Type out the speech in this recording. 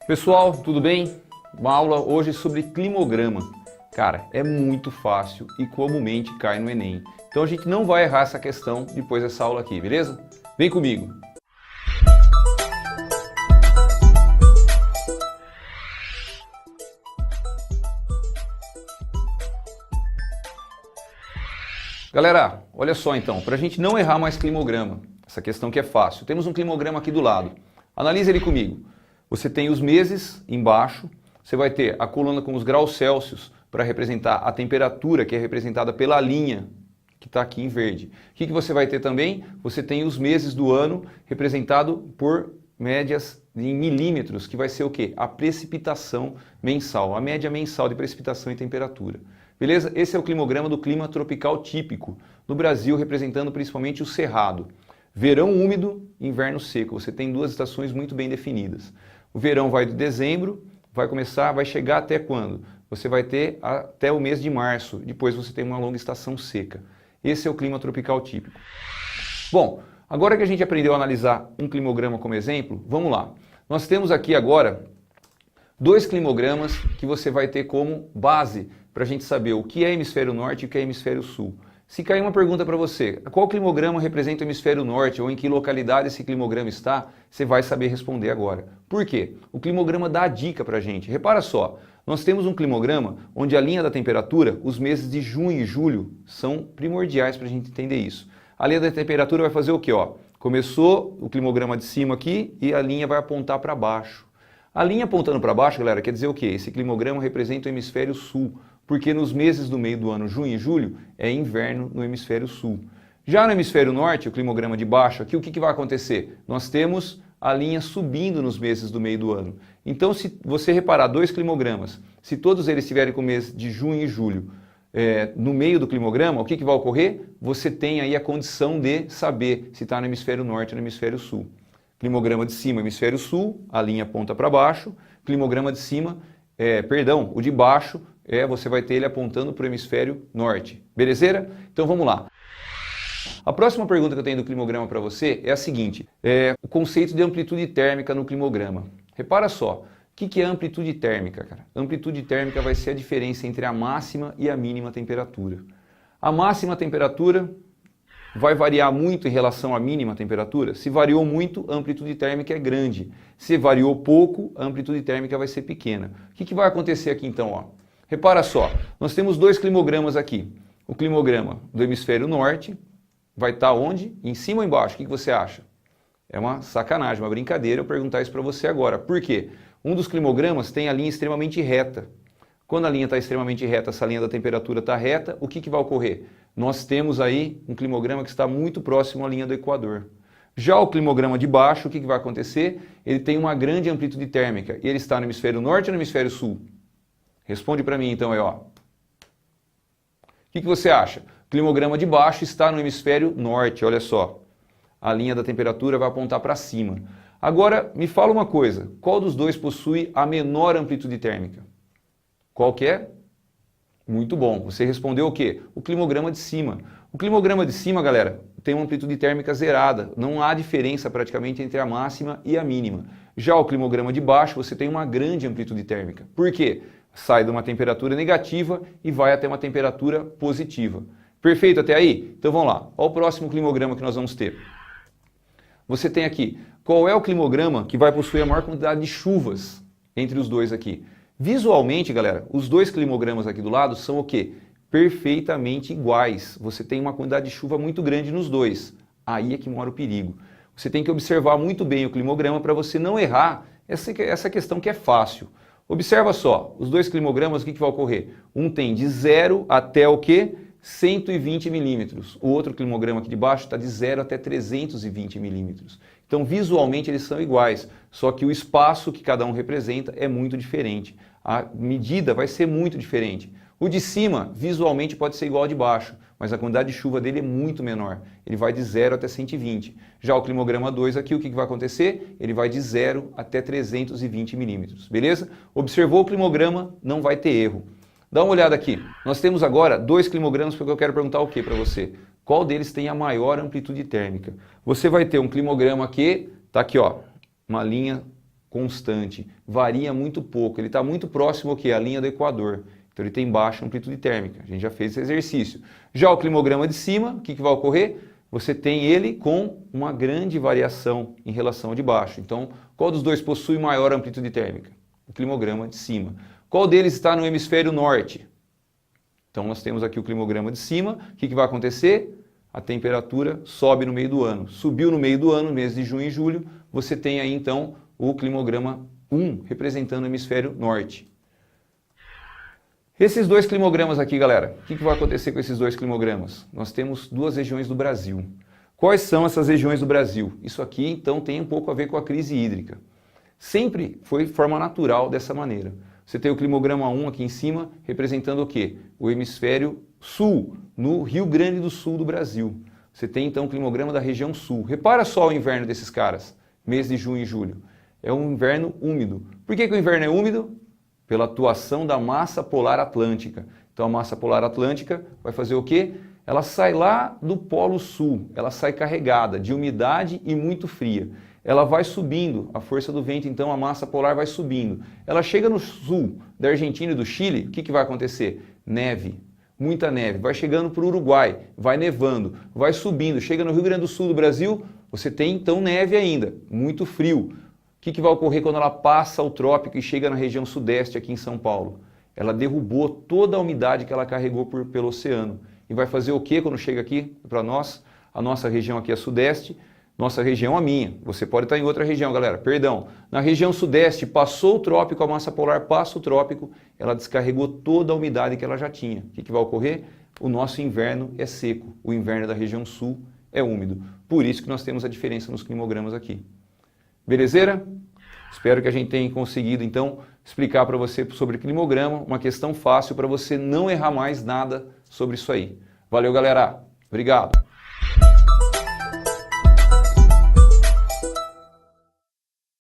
Pessoal, tudo bem? Uma aula hoje sobre climograma. Cara, é muito fácil e comumente cai no Enem. Então a gente não vai errar essa questão depois dessa aula aqui, beleza? Vem comigo! Galera, olha só então, para a gente não errar mais climograma, essa questão que é fácil, temos um climograma aqui do lado. Analisa ele comigo. Você tem os meses embaixo, você vai ter a coluna com os graus Celsius para representar a temperatura, que é representada pela linha que está aqui em verde. O que você vai ter também? Você tem os meses do ano representado por médias em milímetros, que vai ser o quê? A precipitação mensal, a média mensal de precipitação e temperatura. Beleza? Esse é o climograma do clima tropical típico, no Brasil representando principalmente o Cerrado. Verão úmido, inverno seco. Você tem duas estações muito bem definidas. O verão vai de dezembro, vai chegar até quando? Você vai ter até o mês de março, depois você tem uma longa estação seca. Esse é o clima tropical típico. Bom, agora que a gente aprendeu a analisar um climograma como exemplo, vamos lá. Nós temos aqui agora dois climogramas que você vai ter como base para a gente saber o que é hemisfério norte e o que é hemisfério sul. Se cair uma pergunta para você, qual climograma representa o hemisfério norte ou em que localidade esse climograma está, você vai saber responder agora. Por quê? O climograma dá a dica para a gente. Repara só, nós temos um climograma onde a linha da temperatura, os meses de junho e julho, são primordiais para a gente entender isso. A linha da temperatura vai fazer o quê? Ó, começou o climograma de cima aqui e a linha vai apontar para baixo. A linha apontando para baixo, galera, quer dizer o quê? Esse climograma representa o hemisfério sul, porque nos meses do meio do ano, junho e julho, é inverno no hemisfério sul. Já no hemisfério norte, o climograma de baixo aqui, o que vai acontecer? Nós temos a linha subindo nos meses do meio do ano. Então, se você reparar dois climogramas, se todos eles estiverem com o mês de junho e julho no meio do climograma, o que vai ocorrer? Você tem aí a condição de saber se está no hemisfério norte ou no hemisfério sul. Climograma de cima, hemisfério sul, a linha aponta para baixo. Climograma de cima, o de baixo, você vai ter ele apontando para o hemisfério norte. Belezeira? Então vamos lá. A próxima pergunta que eu tenho do climograma para você é a seguinte. O conceito de amplitude térmica no climograma. Repara só, o que é amplitude térmica, cara? Amplitude térmica vai ser a diferença entre a máxima e a mínima temperatura. A máxima temperatura vai variar muito em relação à mínima temperatura? Se variou muito, a amplitude térmica é grande. Se variou pouco, a amplitude térmica vai ser pequena. O que vai acontecer aqui então? Ó? Repara só, nós temos dois climogramas aqui. O climograma do hemisfério norte vai estar onde? Em cima ou embaixo? O que você acha? É uma sacanagem, uma brincadeira eu perguntar isso para você agora. Por quê? Um dos climogramas tem a linha extremamente reta. Quando a linha está extremamente reta, essa linha da temperatura está reta, o que vai ocorrer? Nós temos aí um climograma que está muito próximo à linha do Equador. Já o climograma de baixo, o que vai acontecer? Ele tem uma grande amplitude térmica. E ele está no hemisfério norte ou no hemisfério sul? Responde para mim então aí, ó. O que você acha? O climograma de baixo está no hemisfério norte, olha só. A linha da temperatura vai apontar para cima. Agora, me fala uma coisa. Qual dos dois possui a menor amplitude térmica? Qual que é? Muito bom. Você respondeu o quê? O climograma de cima. O climograma de cima, galera, tem uma amplitude térmica zerada. Não há diferença praticamente entre a máxima e a mínima. Já o climograma de baixo, você tem uma grande amplitude térmica. Por quê? Sai de uma temperatura negativa e vai até uma temperatura positiva. Perfeito até aí? Então vamos lá. Olha o próximo climograma que nós vamos ter. Você tem aqui, qual é o climograma que vai possuir a maior quantidade de chuvas entre os dois aqui? Visualmente, galera, os dois climogramas aqui do lado são o quê? Perfeitamente iguais. Você tem uma quantidade de chuva muito grande nos dois. Aí é que mora o perigo. Você tem que observar muito bem o climograma para você não errar essa questão que é fácil. Observa só, os dois climogramas, o que vai ocorrer? Um tem de 0 até o quê? 120 milímetros. O outro climograma aqui de baixo está de 0 até 320 milímetros. Então, visualmente, eles são iguais, só que o espaço que cada um representa é muito diferente. A medida vai ser muito diferente. O de cima, visualmente, pode ser igual ao de baixo, mas a quantidade de chuva dele é muito menor. Ele vai de 0 até 120. Já o climograma 2 aqui, o que vai acontecer? Ele vai de 0 até 320 milímetros, beleza? Observou o climograma, não vai ter erro. Dá uma olhada aqui. Nós temos agora dois climogramas porque eu quero perguntar o que para você? Qual deles tem a maior amplitude térmica? Você vai ter um climograma aqui, tá aqui ó, uma linha constante, varia muito pouco, ele está muito próximo ao que? A linha do Equador. Então ele tem baixa amplitude térmica, a gente já fez esse exercício. Já o climograma de cima, o que vai ocorrer? Você tem ele com uma grande variação em relação ao de baixo. Então, qual dos dois possui maior amplitude térmica? O climograma de cima. Qual deles está no hemisfério norte? Então nós temos aqui o climograma de cima, o que vai acontecer? A temperatura sobe no meio do ano. Subiu no meio do ano, mês de junho e julho, você tem aí então o climograma 1, representando o hemisfério norte. Esses dois climogramas aqui, galera, o que vai acontecer com esses dois climogramas? Nós temos duas regiões do Brasil. Quais são essas regiões do Brasil? Isso aqui, então, tem um pouco a ver com a crise hídrica. Sempre foi de forma natural dessa maneira. Você tem o climograma 1 aqui em cima, representando o quê? O hemisfério sul, no Rio Grande do Sul do Brasil. Você tem, então, o climograma da região sul. Repara só o inverno desses caras, mês de junho e julho. É um inverno úmido. Por que o inverno é úmido? Pela atuação da massa polar atlântica. Então a massa polar atlântica vai fazer o quê? Ela sai lá do Polo Sul, ela sai carregada de umidade e muito fria. Ela vai subindo, a força do vento, então a massa polar vai subindo. Ela chega no sul da Argentina e do Chile, o que vai acontecer? Neve, muita neve. Vai chegando para o Uruguai, vai nevando, vai subindo. Chega no Rio Grande do Sul do Brasil, você tem então neve ainda, muito frio. O que vai ocorrer quando ela passa o trópico e chega na região sudeste aqui em São Paulo? Ela derrubou toda a umidade que ela carregou pelo oceano. E vai fazer o que quando chega aqui para nós? A nossa região aqui é sudeste, nossa região a minha. Você pode estar em outra região, galera. Perdão. Na região sudeste, passou o trópico, a massa polar passa o trópico, ela descarregou toda a umidade que ela já tinha. O que vai ocorrer? O nosso inverno é seco. O inverno da região sul é úmido. Por isso que nós temos a diferença nos climogramas aqui. Belezeira? Espero que a gente tenha conseguido, então, explicar para você sobre climograma, uma questão fácil para você não errar mais nada sobre isso aí. Valeu, galera. Obrigado.